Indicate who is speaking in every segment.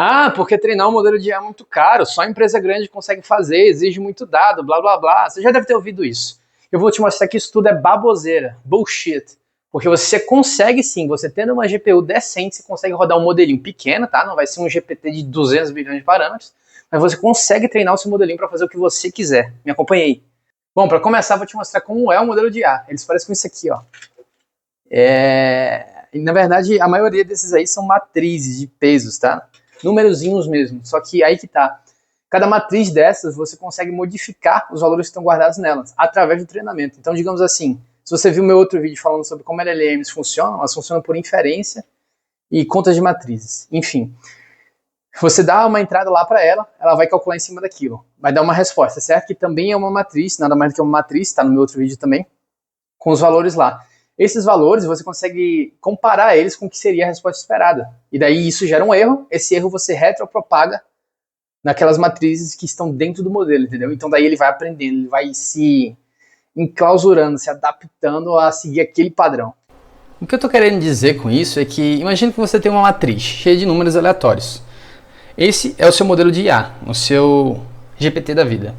Speaker 1: Ah, porque treinar um modelo de IA é muito caro, só empresa grande consegue fazer, exige muito dado, blá blá blá. Você já deve ter ouvido isso. Eu vou te mostrar que isso tudo é baboseira, bullshit. Porque você consegue sim, você tendo uma GPU decente, você consegue rodar um modelinho pequeno, tá? Não vai ser um GPT de 200 bilhões de parâmetros, mas você consegue treinar o seu modelinho para fazer o que você quiser. Me acompanhe aí. Bom, para começar, vou te mostrar como é um modelo de IA. Eles parecem com isso aqui, ó. Na verdade, a maioria desses aí são matrizes de pesos, tá? Númerozinhos mesmo. Só que aí que tá. Cada matriz dessas, você consegue modificar os valores que estão guardados nelas, através do treinamento. Então, digamos assim, se você viu meu outro vídeo falando sobre como LLMs funcionam, elas funcionam por inferência e contas de matrizes. Enfim, você dá uma entrada lá para ela, ela vai calcular em cima daquilo. Vai dar uma resposta, certo? Que também é uma matriz, nada mais do que uma matriz, tá no meu outro vídeo também, com os valores lá. Esses valores você consegue comparar eles com o que seria a resposta esperada. E daí isso gera um erro, esse erro você retropropaga naquelas matrizes que estão dentro do modelo, entendeu? Então daí ele vai aprendendo, ele vai se enclausurando, se adaptando a seguir aquele padrão.
Speaker 2: O que eu estou querendo dizer com isso é que, imagine que você tem uma matriz cheia de números aleatórios. Esse é o seu modelo de IA, o seu GPT da vida.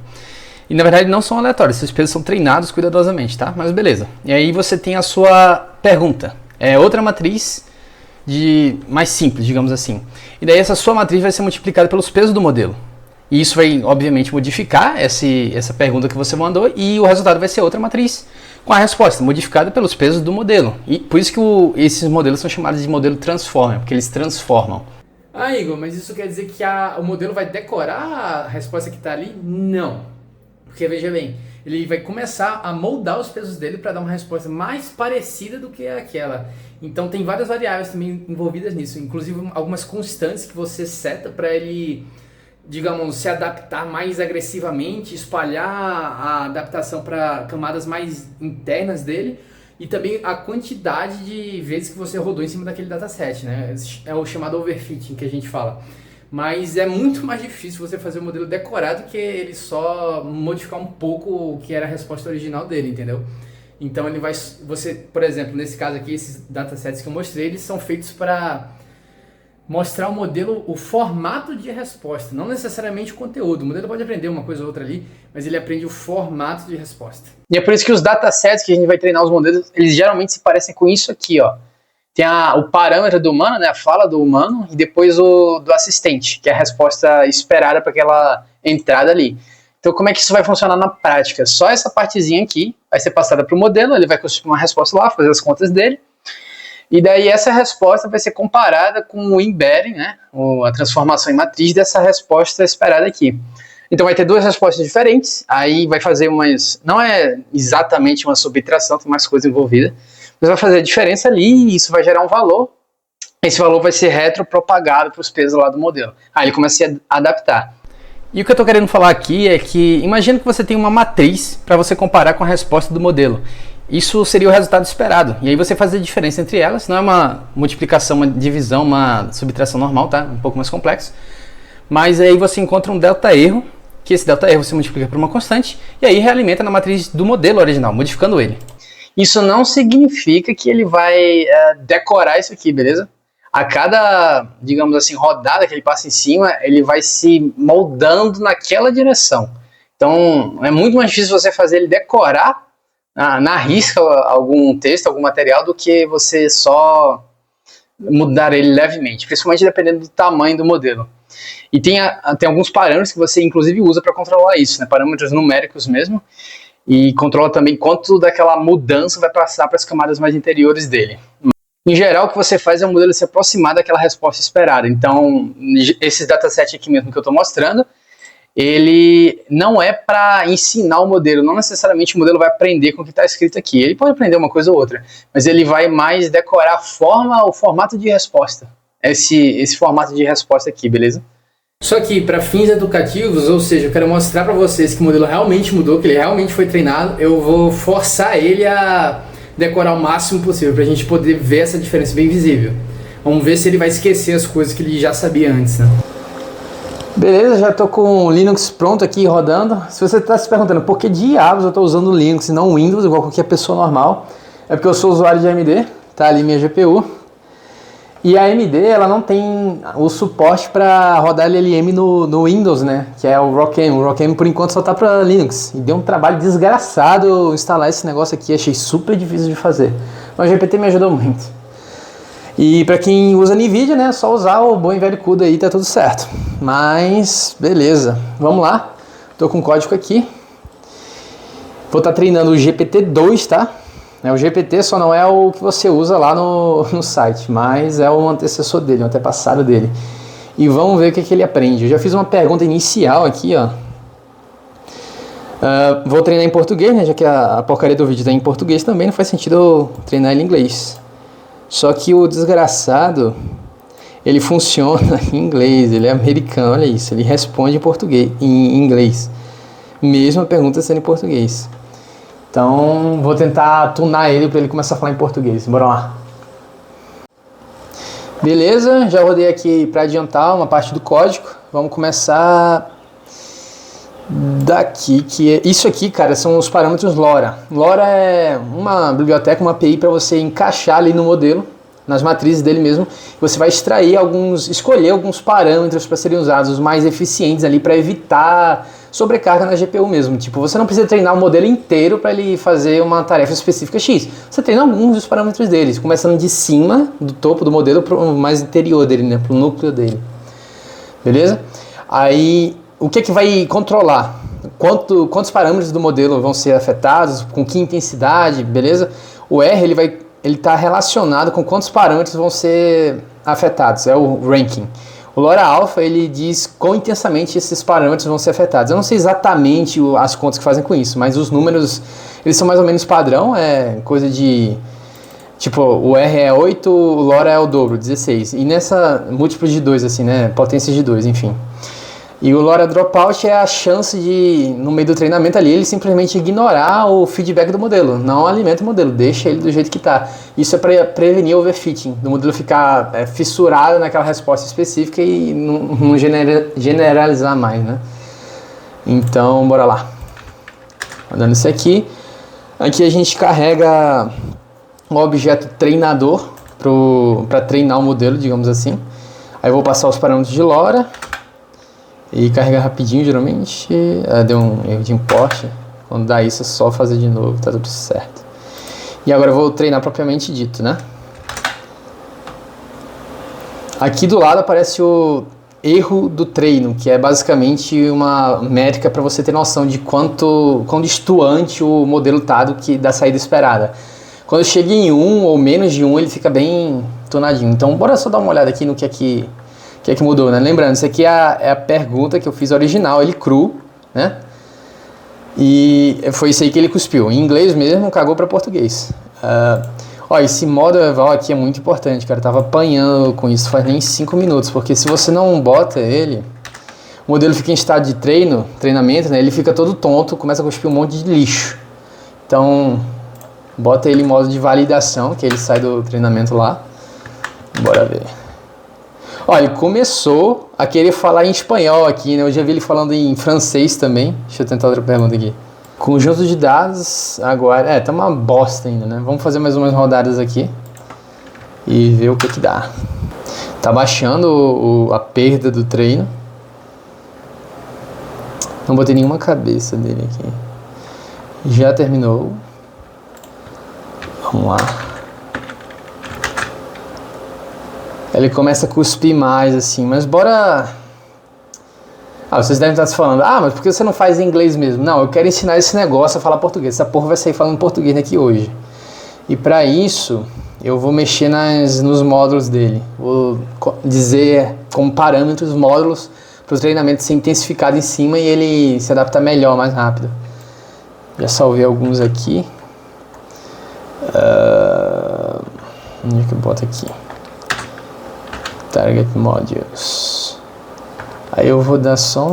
Speaker 2: E na verdade não são aleatórios, esses pesos são treinados cuidadosamente, tá? Mas beleza. E aí você tem a sua pergunta. É outra matriz mais simples, digamos assim. E daí essa sua matriz vai ser multiplicada pelos pesos do modelo. E isso vai, obviamente, modificar essa pergunta que você mandou e o resultado vai ser outra matriz com a resposta modificada pelos pesos do modelo. E por isso que esses modelos são chamados de modelo transformer, porque eles transformam.
Speaker 3: Ah, Igor, mas isso quer dizer que o modelo vai decorar a resposta que está ali? Não. Porque, veja bem, ele vai começar a moldar os pesos dele para dar uma resposta mais parecida do que aquela. Então tem várias variáveis também envolvidas nisso, inclusive algumas constantes que você seta para ele, digamos, se adaptar mais agressivamente, espalhar a adaptação para camadas mais internas dele e também a quantidade de vezes que você rodou em cima daquele dataset, né? É o chamado overfitting que a gente fala. Mas é muito mais difícil você fazer o modelo decorado que ele só modificar um pouco o que era a resposta original dele, entendeu? Então ele vai, por exemplo, nesse caso aqui, esses datasets que eu mostrei, eles são feitos para mostrar o modelo, o formato de resposta, não necessariamente o conteúdo. O modelo pode aprender uma coisa ou outra ali, mas ele aprende o formato de resposta.
Speaker 1: E é por isso que os datasets que a gente vai treinar os modelos, eles geralmente se parecem com isso aqui, ó. Tem o parâmetro do humano, né, a fala do humano, e depois o do assistente, que é a resposta esperada para aquela entrada ali. Então, como é que isso vai funcionar na prática? Só essa partezinha aqui vai ser passada para o modelo, ele vai construir uma resposta lá, fazer as contas dele, e daí essa resposta vai ser comparada com o embedding, né, a transformação em matriz dessa resposta esperada aqui. Então vai ter duas respostas diferentes, aí vai fazer não é exatamente uma subtração, tem mais coisa envolvida, mas vai fazer a diferença ali e isso vai gerar um valor. Esse valor vai ser retropropagado para os pesos lá do modelo. Aí ele começa a adaptar.
Speaker 2: E o que eu estou querendo falar aqui é que, imagina que você tem uma matriz para você comparar com a resposta do modelo. Isso seria o resultado esperado. E aí você faz a diferença entre elas. Não é uma multiplicação, uma divisão, uma subtração normal, tá? Um pouco mais complexo. Mas aí você encontra um delta erro, que esse delta erro você multiplica por uma constante, e aí realimenta na matriz do modelo original, modificando ele.
Speaker 1: Isso não significa que ele vai decorar isso aqui, beleza? A cada, digamos assim, rodada que ele passa em cima, ele vai se moldando naquela direção. Então, é muito mais difícil você fazer ele decorar na risca algum texto, algum material, do que você só mudar ele levemente, principalmente dependendo do tamanho do modelo. E tem alguns parâmetros que você, inclusive, usa para controlar isso, né? Parâmetros numéricos mesmo, e controla também quanto daquela mudança vai passar para as camadas mais interiores dele. Em geral, o que você faz é o modelo se aproximar daquela resposta esperada. Então, esse dataset aqui mesmo que eu estou mostrando, ele não é para ensinar o modelo, não necessariamente o modelo vai aprender com o que está escrito aqui. Ele pode aprender uma coisa ou outra, mas ele vai mais decorar o formato de resposta. Esse formato de resposta aqui, beleza?
Speaker 3: Só que para fins educativos, ou seja, eu quero mostrar para vocês que o modelo realmente mudou, que ele realmente foi treinado, eu vou forçar ele a decorar o máximo possível, para a gente poder ver essa diferença bem visível. Vamos ver se ele vai esquecer as coisas que ele já sabia antes, né?
Speaker 2: Beleza, já estou com o Linux pronto aqui rodando. Se você está se perguntando por que diabos eu estou usando o Linux e não o Windows, igual qualquer pessoa normal, é porque eu sou usuário de AMD, tá ali minha GPU. E a AMD, ela não tem o suporte para rodar LLM no Windows, né? Que é o ROCm. O ROCm, por enquanto, só tá para Linux. E deu um trabalho desgraçado instalar esse negócio aqui. Achei super difícil de fazer. Mas o GPT me ajudou muito. E para quem usa NVIDIA, né? É só usar o bom e velho CUDA aí, tá tudo certo. Mas, beleza. Vamos lá. Tô com o código aqui. Vou estar treinando o GPT-2, tá? O GPT só não é o que você usa lá no site, mas é o antecessor dele, o antepassado dele. E vamos ver o que ele aprende. Eu já fiz uma pergunta inicial aqui, ó. Vou treinar em português, né? Já que a porcaria do vídeo está em português também, não faz sentido eu treinar ele em inglês. Só que o desgraçado, ele funciona em inglês, ele é americano, olha isso. Ele responde em português, em inglês. Mesmo a pergunta sendo em português. Então, vou tentar tunar ele para ele começar a falar em português. Bora lá. Beleza, já rodei aqui para adiantar uma parte do código. Vamos começar daqui, que é isso aqui, cara, são os parâmetros LoRa. LoRa é uma biblioteca, uma API para você encaixar ali no modelo, nas matrizes dele mesmo. Você vai extrair escolher alguns parâmetros para serem usados, os mais eficientes ali para evitar sobrecarga na GPU mesmo. Tipo, você não precisa treinar o modelo inteiro para ele fazer uma tarefa específica X. Você treina alguns dos parâmetros deles, começando de cima, do topo do modelo, para o mais interior dele, né, para o núcleo dele. Beleza? Aí, o que vai controlar? Quantos parâmetros do modelo vão ser afetados, com que intensidade, beleza? O R, ele está relacionado com quantos parâmetros vão ser afetados, é o ranking. O LoRa Alpha, ele diz quão intensamente esses parâmetros vão ser afetados. Eu não sei exatamente as contas que fazem com isso, mas os números, eles são mais ou menos padrão, é coisa de, tipo, o R é 8, o LoRa é o dobro, 16. E nessa, múltiplos de 2, assim, né, potências de 2, enfim. E o LoRa Dropout é a chance de, no meio do treinamento ali, ele simplesmente ignorar o feedback do modelo. Não alimenta o modelo, deixa ele do jeito que está. Isso é para prevenir o overfitting, do modelo ficar fissurado naquela resposta específica e não generalizar mais, né? Então, bora lá. Mandando isso aqui. Aqui a gente carrega um objeto treinador para treinar o modelo, digamos assim. Aí eu vou passar os parâmetros de LoRa. E carrega rapidinho, geralmente. Deu um erro de import. Quando dá isso, é só fazer de novo, tá tudo certo. E agora eu vou treinar propriamente dito, né? Aqui do lado aparece o erro do treino, que é basicamente uma métrica para você ter noção de quão distoante o modelo tá da saída esperada. Quando chega em 1 ou menos de 1, ele fica bem tonadinho. Então, bora só dar uma olhada aqui no que é que mudou, né? Lembrando, isso aqui é a pergunta que eu fiz original, ele cru, né? E foi isso aí que ele cuspiu. Em inglês mesmo, cagou para português. Esse modo eval aqui é muito importante, cara. Eu tava apanhando com isso faz nem 5 minutos, porque se você não bota ele, o modelo fica em estado de treinamento, né? Ele fica todo tonto, começa a cuspir um monte de lixo. Então, bota ele em modo de validação, que ele sai do treinamento lá. Bora ver. Olha, ele começou a querer falar em espanhol aqui, né? Eu já vi ele falando em francês também. Deixa eu tentar outra pergunta aqui. Conjunto de dados, agora... tá uma bosta ainda, né? Vamos fazer mais umas rodadas aqui e ver o que dá. Tá baixando a perda do treino. Não botei nenhuma cabeça dele aqui. Já terminou. Vamos lá. Ele começa a cuspir mais, assim, mas bora... vocês devem estar se falando, mas por que você não faz em inglês mesmo? Não, eu quero ensinar esse negócio a falar português. Essa porra vai sair falando português aqui hoje. E para isso, eu vou mexer nos módulos dele. Vou dizer como parâmetros, módulos, para o treinamento ser intensificado em cima e ele se adaptar melhor, mais rápido. Já salvei alguns aqui. Onde é que eu boto aqui? Target Modules. Aí eu vou dar só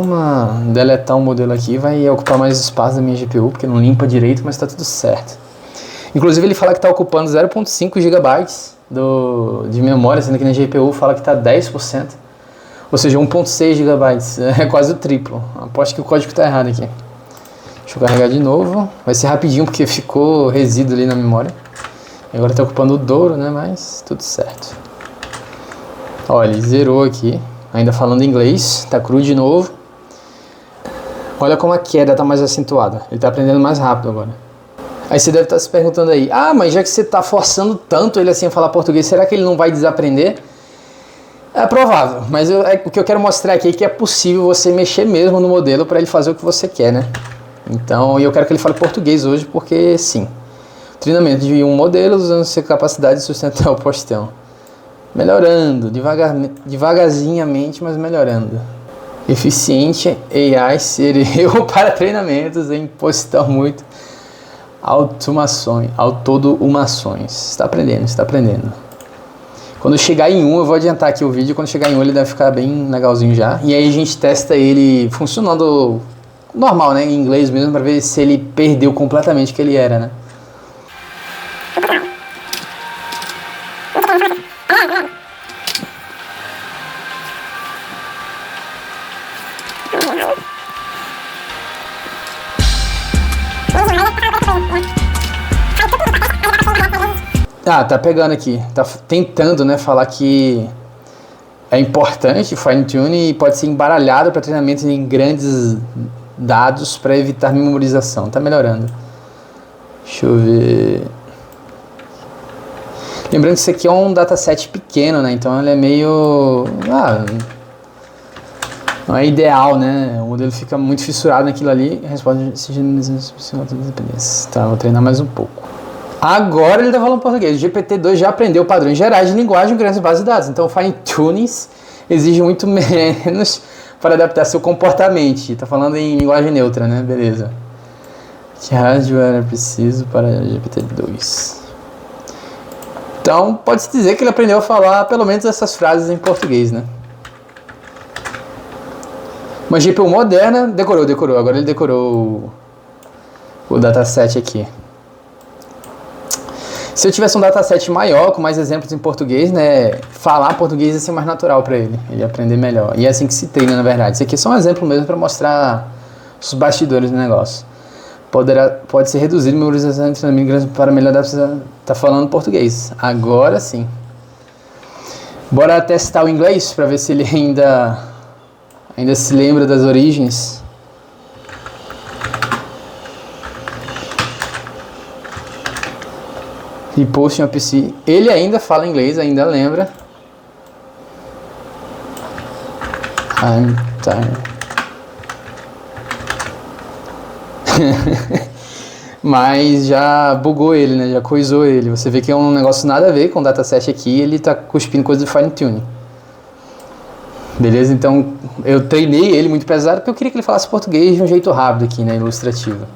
Speaker 2: deletar um modelo aqui, vai ocupar mais espaço da minha GPU, porque não limpa direito, mas tá tudo certo. Inclusive ele fala que tá ocupando 0.5 GB de memória, sendo que na GPU fala que tá 10%. Ou seja, 1.6 GB, é quase o triplo. Aposto que o código tá errado aqui. Deixa eu carregar de novo, vai ser rapidinho porque ficou resíduo ali na memória. Agora tá ocupando o dobro, né, mas tudo certo. Olha, ele zerou aqui, ainda falando inglês, tá cru de novo. Olha como a queda tá mais acentuada, ele tá aprendendo mais rápido agora. Aí você deve estar se perguntando aí, mas já que você tá forçando tanto ele assim a falar português, será que ele não vai desaprender? É provável, mas o que eu quero mostrar aqui é que é possível você mexer mesmo no modelo para ele fazer o que você quer, né? Então, eu quero que ele fale português hoje, porque sim. Treinamento de um modelo usando sua capacidade de sustentar o postão. Melhorando, devagarzinhamente, mas melhorando. Eficiente AI ser eu para treinamentos em postão muito automações. Está aprendendo, está aprendendo. Quando chegar em 1, eu vou adiantar aqui o vídeo, quando chegar em 1 ele deve ficar bem legalzinho já. E aí a gente testa ele funcionando normal, né, em inglês mesmo, para ver se ele perdeu completamente o que ele era, né. Tá pegando aqui, tá tentando, né, falar que é importante fine tune e pode ser embaralhado para treinamento em grandes dados para evitar memorização. Tá melhorando. Deixa eu ver. Lembrando que isso aqui é um dataset pequeno, né, então ele é meio... não é ideal, né, o modelo fica muito fissurado naquilo ali. Responde... Tá, vou treinar mais um pouco. Agora ele está falando português. O GPT-2 já aprendeu padrões gerais de linguagem em grandes bases de dados. Então, o fine-tunings exige muito menos para adaptar seu comportamento. Está falando em linguagem neutra, né? Beleza. Que hardware era preciso para GPT-2? Então, pode-se dizer que ele aprendeu a falar pelo menos essas frases em português, né? Uma GPU moderna, decorou. Agora ele decorou o dataset aqui. Se eu tivesse um dataset maior, com mais exemplos em português, né, falar português ia ser mais natural para ele aprender melhor. E é assim que se treina, na verdade. Isso aqui é só um exemplo mesmo para mostrar os bastidores do negócio. Pode ser reduzido a memorização de treinamento para melhor adaptação. Tá falando português. Agora sim. Bora testar o inglês para ver se ele ainda se lembra das origens. E post em PC. Ele ainda fala inglês, ainda lembra. I'm tired. Mas já bugou ele, né? Já coisou ele. Você vê que é um negócio nada a ver com o dataset aqui. Ele tá cuspindo coisa de fine tune. Beleza? Então eu treinei ele muito pesado porque eu queria que ele falasse português de um jeito rápido aqui, né? Ilustrativo.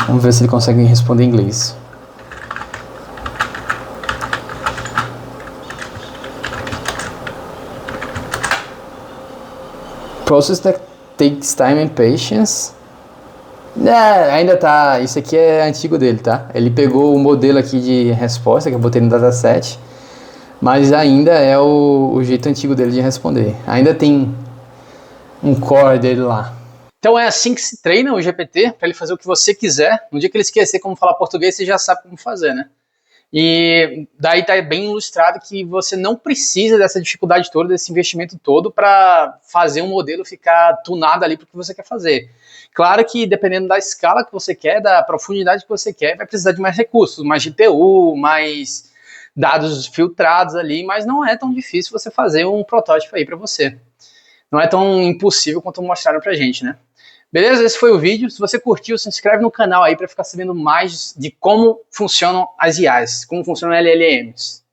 Speaker 2: Vamos ver se ele consegue responder em inglês. Process that takes time and patience. Ainda tá. Isso aqui é antigo dele, tá? Ele pegou o modelo aqui de resposta que eu botei no dataset, mas ainda é o jeito antigo dele de responder. Ainda tem um core dele lá.
Speaker 1: Então é assim que se treina o GPT, para ele fazer o que você quiser. No dia que ele esquecer como falar português, você já sabe como fazer, né? E daí tá bem ilustrado que você não precisa dessa dificuldade toda, desse investimento todo para fazer um modelo ficar tunado ali para o que você quer fazer. Claro que dependendo da escala que você quer, da profundidade que você quer, vai precisar de mais recursos, mais GPU, mais dados filtrados ali, mas não é tão difícil você fazer um protótipo aí para você. Não é tão impossível quanto mostraram pra gente, né? Beleza? Esse foi o vídeo. Se você curtiu, se inscreve no canal aí para ficar sabendo mais de como funcionam as IAs, como funcionam LLMs.